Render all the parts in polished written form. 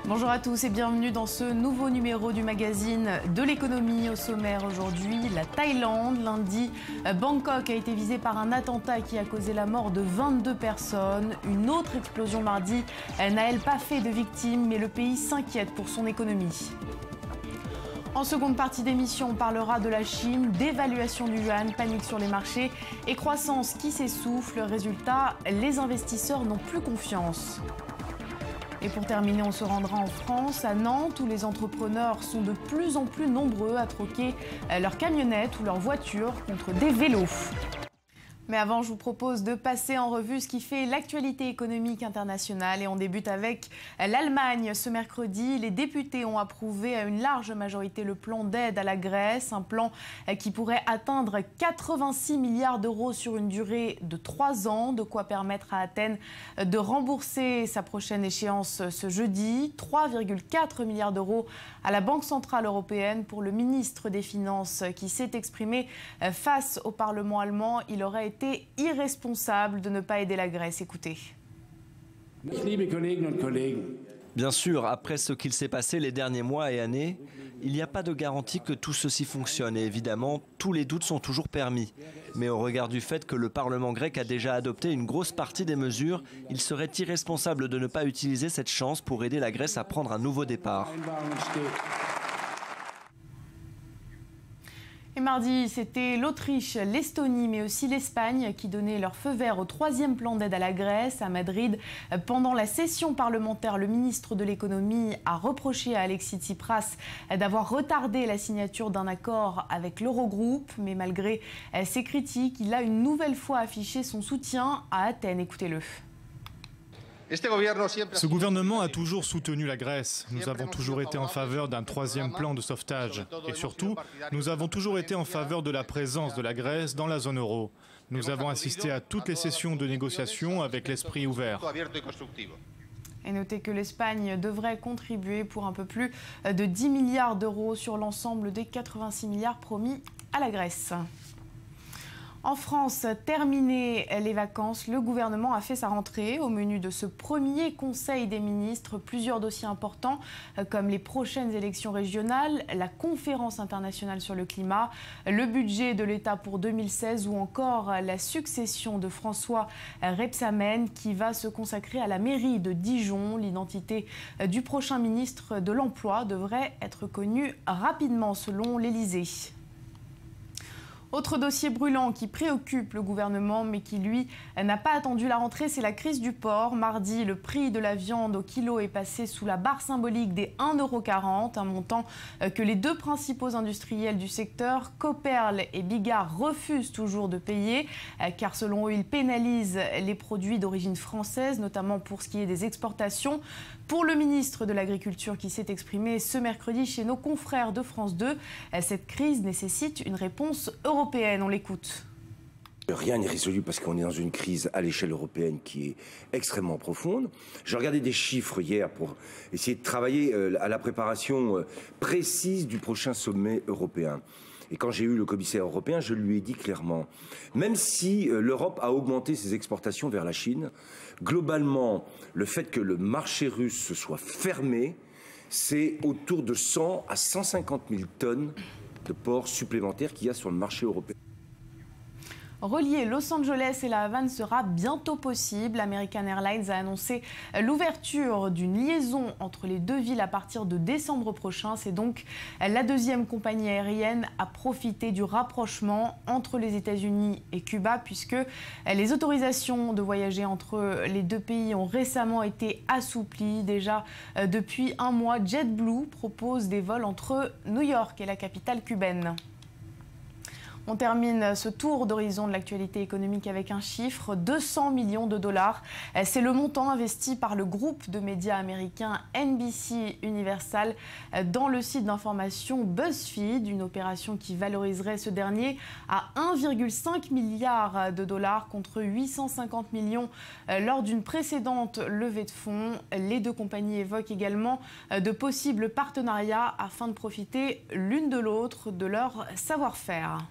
Bonjour à tous et bienvenue dans ce nouveau numéro du magazine de l'économie. Au sommaire aujourd'hui, la Thaïlande. Lundi, Bangkok a été visé par un attentat qui a causé la mort de 22 personnes. Une autre explosion mardi n'a elle pas fait de victimes, mais le pays s'inquiète pour son économie. En seconde partie d'émission, on parlera de la Chine, d'évaluation du yuan, panique sur les marchés et croissance qui s'essouffle. Résultat, les investisseurs n'ont plus confiance. Et pour terminer, on se rendra en France, à Nantes, où les entrepreneurs sont de plus en plus nombreux à troquer leurs camionnettes ou leurs voitures contre des vélos. Mais avant, je vous propose de passer en revue ce qui fait l'actualité économique internationale. Et on débute avec l'Allemagne. Ce mercredi, les députés ont approuvé à une large majorité le plan d'aide à la Grèce. Un plan qui pourrait atteindre 86 milliards d'euros sur une durée de 3 ans. De quoi permettre à Athènes de rembourser sa prochaine échéance ce jeudi. 3,4 milliards d'euros à la Banque centrale européenne. Pour le ministre des Finances qui s'est exprimé face au Parlement allemand, il aurait été irresponsable de ne pas aider la Grèce. Écoutez. Bien sûr, après ce qu'il s'est passé les derniers mois et années, il n'y a pas de garantie que tout ceci fonctionne et évidemment, tous les doutes sont toujours permis. Mais au regard du fait que le Parlement grec a déjà adopté une grosse partie des mesures, il serait irresponsable de ne pas utiliser cette chance pour aider la Grèce à prendre un nouveau départ. Et mardi, c'était l'Autriche, l'Estonie, mais aussi l'Espagne qui donnaient leur feu vert au 3e plan d'aide à la Grèce. À Madrid, pendant la session parlementaire, le ministre de l'économie a reproché à Alexis Tsipras d'avoir retardé la signature d'un accord avec l'Eurogroupe. Mais malgré ces critiques, il a une nouvelle fois affiché son soutien à Athènes. Écoutez-le. Ce gouvernement a toujours soutenu la Grèce. Nous avons toujours été en faveur d'un 3e plan de sauvetage. Et surtout, nous avons toujours été en faveur de la présence de la Grèce dans la zone euro. Nous avons assisté à toutes les sessions de négociation avec l'esprit ouvert. Et notez que l'Espagne devrait contribuer pour un peu plus de 10 milliards d'euros sur l'ensemble des 86 milliards promis à la Grèce. En France, terminées les vacances, le gouvernement a fait sa rentrée. Au menu de ce premier Conseil des ministres, plusieurs dossiers importants comme les prochaines élections régionales, la conférence internationale sur le climat, le budget de l'État pour 2016 ou encore la succession de François Rebsamen qui va se consacrer à la mairie de Dijon. L'identité du prochain ministre de l'Emploi devrait être connue rapidement selon l'Élysée. Autre dossier brûlant qui préoccupe le gouvernement mais qui, lui, n'a pas attendu la rentrée, c'est la crise du porc. Mardi, le prix de la viande au kilo est passé sous la barre symbolique des 1,40 €, un montant que les deux principaux industriels du secteur, Copperle et Bigard, refusent toujours de payer, car selon eux, ils pénalisent les produits d'origine française, notamment pour ce qui est des exportations. Pour le ministre de l'Agriculture qui s'est exprimé ce mercredi chez nos confrères de France 2, cette crise nécessite une réponse européenne. On l'écoute. Rien n'est résolu parce qu'on est dans une crise à l'échelle européenne qui est extrêmement profonde. J'ai regardé des chiffres hier pour essayer de travailler à la préparation précise du prochain sommet européen. Et quand j'ai eu le commissaire européen, je lui ai dit clairement, même si l'Europe a augmenté ses exportations vers la Chine, globalement, le fait que le marché russe se soit fermé, c'est autour de 100 à 150 000 tonnes de porc supplémentaires qu'il y a sur le marché européen. Relier Los Angeles et la Havane sera bientôt possible. American Airlines a annoncé l'ouverture d'une liaison entre les deux villes à partir de décembre prochain. C'est donc la deuxième compagnie aérienne à profiter du rapprochement entre les États-Unis et Cuba, puisque les autorisations de voyager entre les deux pays ont récemment été assouplies. Déjà depuis un mois, JetBlue propose des vols entre New York et la capitale cubaine. On termine ce tour d'horizon de l'actualité économique avec un chiffre, 200 millions de dollars. C'est le montant investi par le groupe de médias américain NBC Universal dans le site d'information BuzzFeed, une opération qui valoriserait ce dernier à 1,5 milliard de dollars contre 850 millions lors d'une précédente levée de fonds. Les deux compagnies évoquent également de possibles partenariats afin de profiter l'une de l'autre de leur savoir-faire.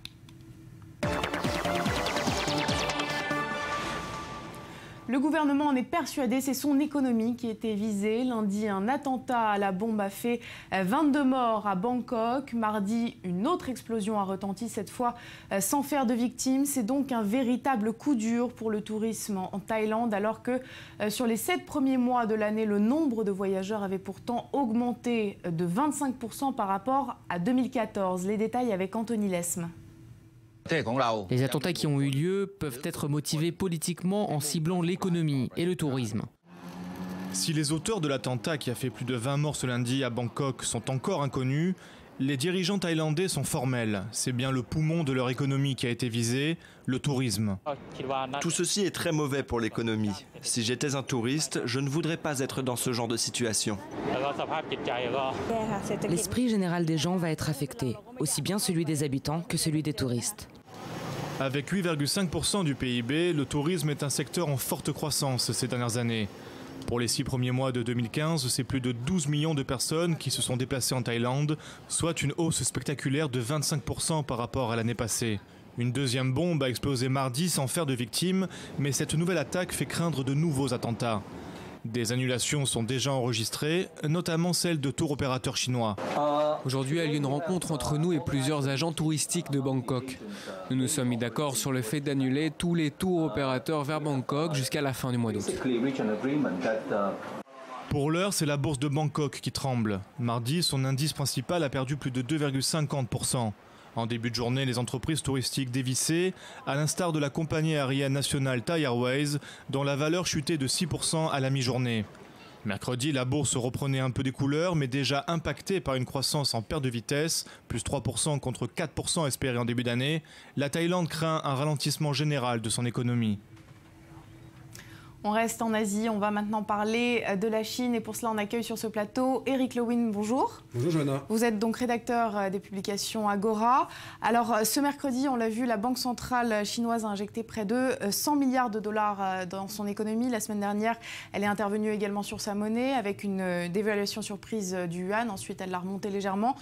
Le gouvernement en est persuadé, c'est son économie qui était visée. Lundi, un attentat à la bombe a fait 22 morts à Bangkok. Mardi, une autre explosion a retenti, cette fois sans faire de victimes. C'est donc un véritable coup dur pour le tourisme en Thaïlande, alors que sur les 7 premiers mois de l'année, le nombre de voyageurs avait pourtant augmenté de 25% par rapport à 2014. Les détails avec Anthony Lesme. Les attentats qui ont eu lieu peuvent être motivés politiquement en ciblant l'économie et le tourisme. Si les auteurs de l'attentat qui a fait plus de 20 morts ce lundi à Bangkok sont encore inconnus, les dirigeants thaïlandais sont formels. C'est bien le poumon de leur économie qui a été visé, le tourisme. Tout ceci est très mauvais pour l'économie. Si j'étais un touriste, je ne voudrais pas être dans ce genre de situation. L'esprit général des gens va être affecté, aussi bien celui des habitants que celui des touristes. Avec 8,5% du PIB, le tourisme est un secteur en forte croissance ces dernières années. Pour les 6 premiers mois de 2015, c'est plus de 12 millions de personnes qui se sont déplacées en Thaïlande, soit une hausse spectaculaire de 25% par rapport à l'année passée. Une deuxième bombe a explosé mardi sans faire de victimes, mais cette nouvelle attaque fait craindre de nouveaux attentats. Des annulations sont déjà enregistrées, notamment celles de tour opérateurs chinois. Aujourd'hui a lieu une rencontre entre nous et plusieurs agents touristiques de Bangkok. Nous nous sommes mis d'accord sur le fait d'annuler tous les tours opérateurs vers Bangkok jusqu'à la fin du mois d'août. Pour l'heure, c'est la bourse de Bangkok qui tremble. Mardi, son indice principal a perdu plus de 2,50%. En début de journée, les entreprises touristiques dévissaient, à l'instar de la compagnie aérienne nationale Thai Airways, dont la valeur chutait de 6% à la mi-journée. Mercredi, la bourse reprenait un peu des couleurs, mais déjà impactée par une croissance en perte de vitesse, plus 3% contre 4% espéré en début d'année. La Thaïlande craint un ralentissement général de son économie. On reste en Asie, on va maintenant parler de la Chine et pour cela on accueille sur ce plateau Eric Lewin, bonjour. Bonjour Johanna. Vous êtes donc rédacteur des publications Agora. Alors ce mercredi, on l'a vu, la Banque centrale chinoise a injecté près de 100 milliards de dollars dans son économie. La semaine dernière, elle est intervenue également sur sa monnaie avec une dévaluation surprise du yuan. Ensuite, elle l'a remonté légèrement.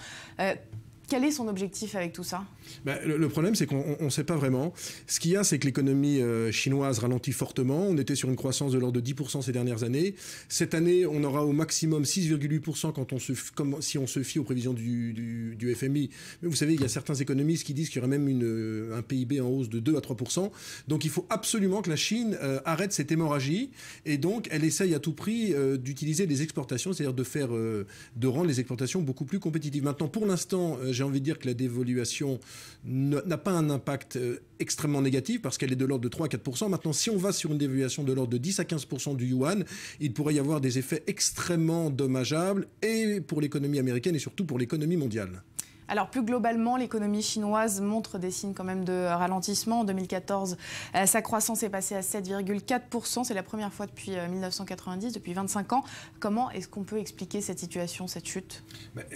Quel est son objectif avec tout ça ? Le problème, c'est qu'on ne sait pas vraiment. Ce qu'il y a, c'est que l'économie chinoise ralentit fortement. On était sur une croissance de l'ordre de 10% ces dernières années. Cette année, on aura au maximum 6,8% si on se fie aux prévisions du FMI. Mais vous savez, il y a certains économistes qui disent qu'il y aurait même un PIB en hausse de 2 à 3%. Donc il faut absolument que la Chine arrête cette hémorragie. Et donc, elle essaye à tout prix d'utiliser les exportations, c'est-à-dire de rendre les exportations beaucoup plus compétitives. Maintenant, pour l'instant, j'ai envie de dire que la dévaluation n'a pas un impact extrêmement négatif parce qu'elle est de l'ordre de 3 à 4%. Maintenant, si on va sur une dévaluation de l'ordre de 10 à 15% du yuan, il pourrait y avoir des effets extrêmement dommageables et pour l'économie américaine et surtout pour l'économie mondiale. Alors plus globalement, l'économie chinoise montre des signes quand même de ralentissement. En 2014, sa croissance est passée à 7,4%. C'est la première fois depuis 1990, depuis 25 ans. Comment est-ce qu'on peut expliquer cette situation, cette chute ?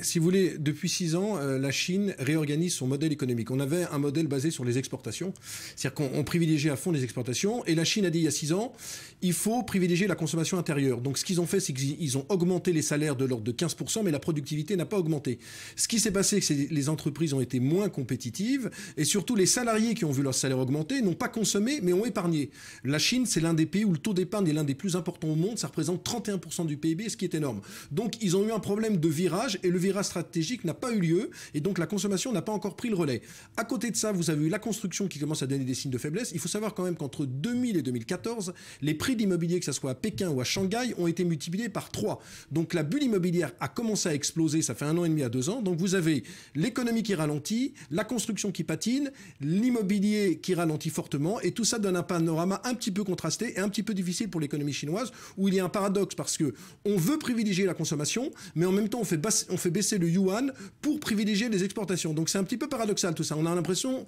Si vous voulez, depuis 6 ans, la Chine réorganise son modèle économique. On avait un modèle basé sur les exportations. C'est-à-dire qu'on privilégiait à fond les exportations. Et la Chine a dit il y a 6 ans, il faut privilégier la consommation intérieure. Donc ce qu'ils ont fait, c'est qu'ils ont augmenté les salaires de l'ordre de 15%, mais la productivité n'a pas augmenté. Ce qui s'est passé, c'est que les entreprises ont été moins compétitives et surtout les salariés qui ont vu leur salaire augmenter n'ont pas consommé mais ont épargné. La Chine, c'est l'un des pays où le taux d'épargne est l'un des plus importants au monde, ça représente 31% du PIB, ce qui est énorme. Donc ils ont eu un problème de virage et le virage stratégique n'a pas eu lieu et donc la consommation n'a pas encore pris le relais. À côté de ça, vous avez eu la construction qui commence à donner des signes de faiblesse. Il faut savoir quand même qu'entre 2000 et 2014, les prix de l'immobilier, que ce soit à Pékin ou à Shanghai, ont été multipliés par 3. Donc la bulle immobilière a commencé à exploser, ça fait 1 an et demi à 2 ans. Donc vous avez l'économie qui ralentit, la construction qui patine, l'immobilier qui ralentit fortement, et tout ça donne un panorama un petit peu contrasté et un petit peu difficile pour l'économie chinoise, où il y a un paradoxe parce que on veut privilégier la consommation, mais en même temps on fait baisser le yuan pour privilégier les exportations. Donc c'est un petit peu paradoxal tout ça. On a l'impression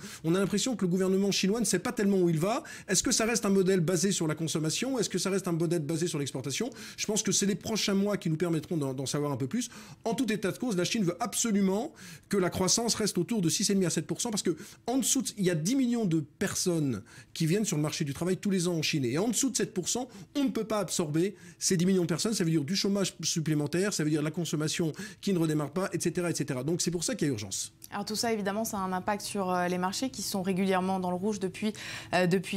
que le gouvernement chinois ne sait pas tellement où il va. Est-ce que ça reste un modèle basé sur la consommation? Est-ce que ça reste un modèle basé sur l'exportation? Je pense que c'est les prochains mois qui nous permettront d'en savoir un peu plus. En tout état de cause, la Chine veut absolument que la croissance reste autour de 6,5 à 7%, parce que en dessous, il y a 10 millions de personnes qui viennent sur le marché du travail tous les ans en Chine. Et en dessous de 7%, on ne peut pas absorber ces 10 millions de personnes. Ça veut dire du chômage supplémentaire, ça veut dire la consommation qui ne redémarre pas, etc., etc. Donc c'est pour ça qu'il y a urgence. Alors tout ça, évidemment, ça a un impact sur les marchés qui sont régulièrement dans le rouge depuis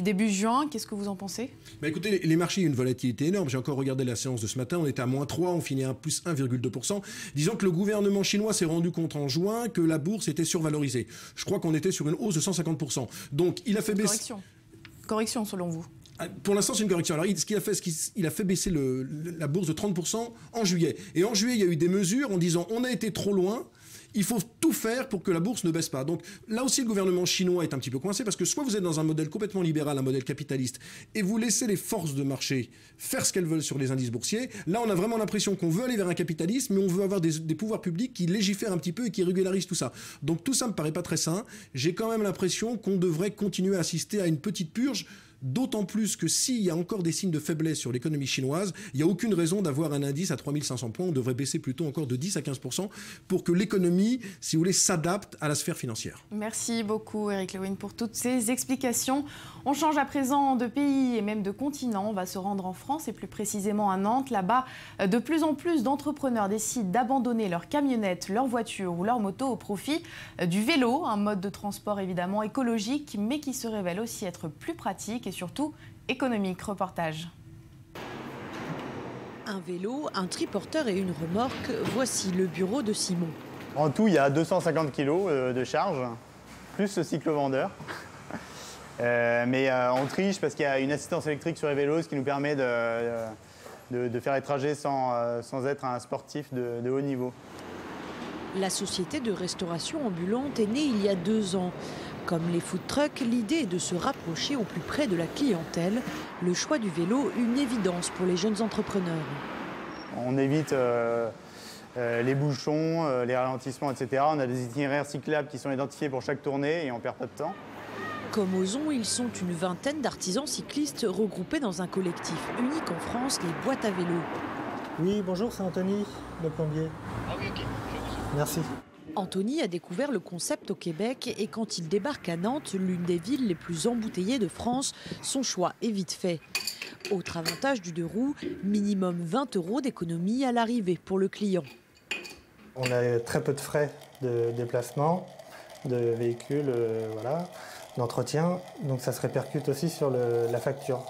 début juin. Qu'est-ce que vous en pensez? Écoutez, les marchés, il y a une volatilité énorme. J'ai encore regardé la séance de ce matin, on était à -3, on finit à plus 1,2%. Disons que le gouvernement chinois s'est rendu compte en juin que la bourse était survalorisée. Je crois qu'on était sur une hausse de 150%. Donc il a fait baisser... Correction selon vous? Pour l'instant, c'est une correction. Alors, ce qu'il a fait, il a fait baisser la bourse de 30% en juillet. Et en juillet, il y a eu des mesures en disant on a été trop loin. Il faut tout faire pour que la bourse ne baisse pas. Donc là aussi, le gouvernement chinois est un petit peu coincé parce que soit vous êtes dans un modèle complètement libéral, un modèle capitaliste, et vous laissez les forces de marché faire ce qu'elles veulent sur les indices boursiers. Là, on a vraiment l'impression qu'on veut aller vers un capitalisme, mais on veut avoir des pouvoirs publics qui légifèrent un petit peu et qui régularisent tout ça. Donc tout ça me paraît pas très sain. J'ai quand même l'impression qu'on devrait continuer à assister à une petite purge. D'autant plus que s'il y a encore des signes de faiblesse sur l'économie chinoise, il n'y a aucune raison d'avoir un indice à 3500 points. On devrait baisser plutôt encore de 10 à 15% pour que l'économie, si vous voulez, s'adapte à la sphère financière. Merci beaucoup Eric Lewin pour toutes ces explications. On change à présent de pays et même de continent. On va se rendre en France et plus précisément à Nantes. Là-bas, de plus en plus d'entrepreneurs décident d'abandonner leurs camionnettes, leurs voitures ou leurs motos au profit du vélo. Un mode de transport évidemment écologique mais qui se révèle aussi être plus pratique et surtout économique. Reportage. Un vélo, un triporteur et une remorque, voici le bureau de Simon. En tout, il y a 250 kg de charge, plus ce cyclo-vendeur. Mais on triche parce qu'il y a une assistance électrique sur les vélos, ce qui nous permet de faire les trajets sans être un sportif de haut niveau. La société de restauration ambulante est née il y a 2 ans. Comme les food trucks, l'idée est de se rapprocher au plus près de la clientèle. Le choix du vélo, une évidence pour les jeunes entrepreneurs. On évite les bouchons, les ralentissements, etc. On a des itinéraires cyclables qui sont identifiés pour chaque tournée et on ne perd pas de temps. Comme Ozon, ils sont une vingtaine d'artisans cyclistes regroupés dans un collectif unique en France, les boîtes à vélo. Oui, bonjour, c'est Anthony, le plombier. Ah oui, ok. Merci. Anthony a découvert le concept au Québec et quand il débarque à Nantes, l'une des villes les plus embouteillées de France, son choix est vite fait. Autre avantage du 2 roues, minimum 20 € d'économie à l'arrivée pour le client. On a très peu de frais de déplacement, de véhicules, voilà, d'entretien, donc ça se répercute aussi sur la facture.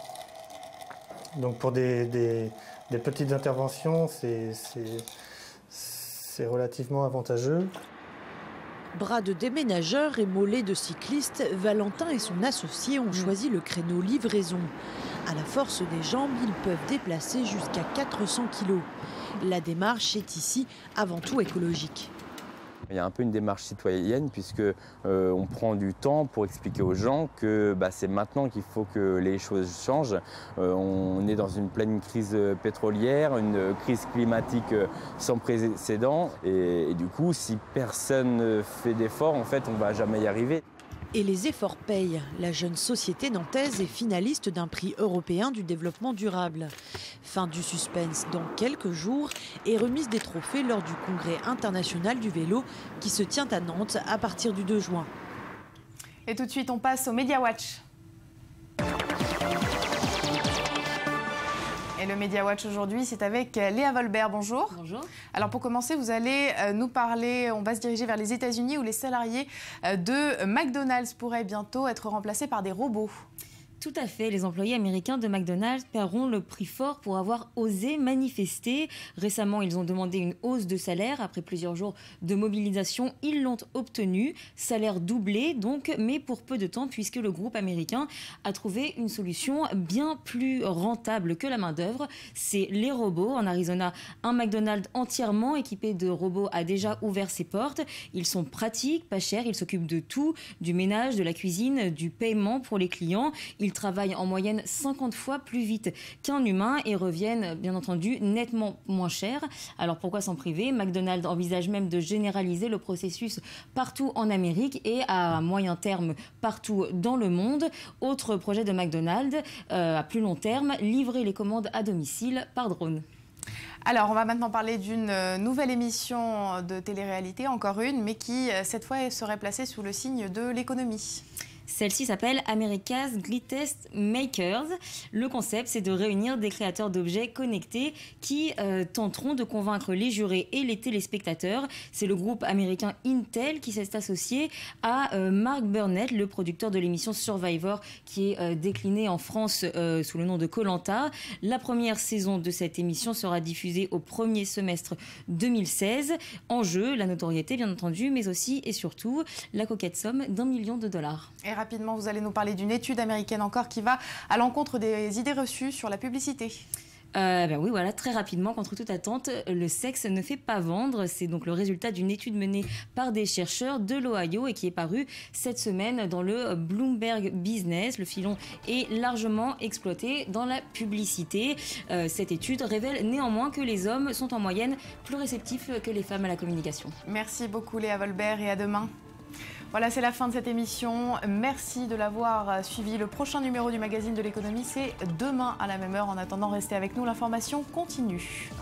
Donc pour des petites interventions, c'est relativement avantageux. Bras de déménageurs et mollets de cyclistes, Valentin et son associé ont choisi le créneau livraison. À la force des jambes, ils peuvent déplacer jusqu'à 400 kg. La démarche est ici avant tout écologique. Il y a un peu une démarche citoyenne puisque on prend du temps pour expliquer aux gens que c'est maintenant qu'il faut que les choses changent. On est dans une pleine crise pétrolière, une crise climatique sans précédent et du coup si personne ne fait d'efforts, en fait on ne va jamais y arriver. Et les efforts payent. La jeune société nantaise est finaliste d'un prix européen du développement durable. Fin du suspense dans quelques jours et remise des trophées lors du congrès international du vélo qui se tient à Nantes à partir du 2 juin. Et tout de suite, on passe au Media Watch. Et le Media Watch aujourd'hui, c'est avec Léa Volbert. Bonjour. Bonjour. Alors pour commencer, vous allez nous parler, on va se diriger vers les États-Unis où les salariés de McDonald's pourraient bientôt être remplacés par des robots. Tout à fait. Les employés américains de McDonald's paieront le prix fort pour avoir osé manifester. Récemment, ils ont demandé une hausse de salaire. Après plusieurs jours de mobilisation, ils l'ont obtenu. Salaire doublé donc, mais pour peu de temps puisque le groupe américain a trouvé une solution bien plus rentable que la main-d'œuvre. C'est les robots. En Arizona, un McDonald's entièrement équipé de robots a déjà ouvert ses portes. Ils sont pratiques, pas chers. Ils s'occupent de tout, du ménage, de la cuisine, du paiement pour les clients. Ils travaillent en moyenne 50 fois plus vite qu'un humain et reviennent bien entendu nettement moins cher. Alors pourquoi s'en priver? McDonald's envisage même de généraliser le processus partout en Amérique et à moyen terme partout dans le monde. Autre projet de McDonald's à plus long terme, livrer les commandes à domicile par drone. Alors, on va maintenant parler d'une nouvelle émission de télé-réalité, encore une, mais qui, cette fois, serait placée sous le signe de l'économie. Celle-ci s'appelle America's Greatest Makers. Le concept, c'est de réunir des créateurs d'objets connectés qui tenteront de convaincre les jurés et les téléspectateurs. C'est le groupe américain Intel qui s'est associé à Mark Burnett, le producteur de l'émission Survivor, qui est déclinée en France sous le nom de Koh-Lanta. La première saison de cette émission sera diffusée au premier semestre 2016. En jeu, la notoriété, bien entendu, mais aussi et surtout la coquette somme d'1 million de dollars. Et rapidement, vous allez nous parler d'une étude américaine encore qui va à l'encontre des idées reçues sur la publicité. Oui, voilà, très rapidement, contre toute attente, le sexe ne fait pas vendre. C'est donc le résultat d'une étude menée par des chercheurs de l'Ohio et qui est parue cette semaine dans le Bloomberg Business. Le filon est largement exploité dans la publicité. Cette étude révèle néanmoins que les hommes sont en moyenne plus réceptifs que les femmes à la communication. Merci beaucoup Léa Volbert et à demain. Voilà, c'est la fin de cette émission. Merci de l'avoir suivi. Le prochain numéro du magazine de l'économie, c'est demain à la même heure. En attendant, restez avec nous. L'information continue.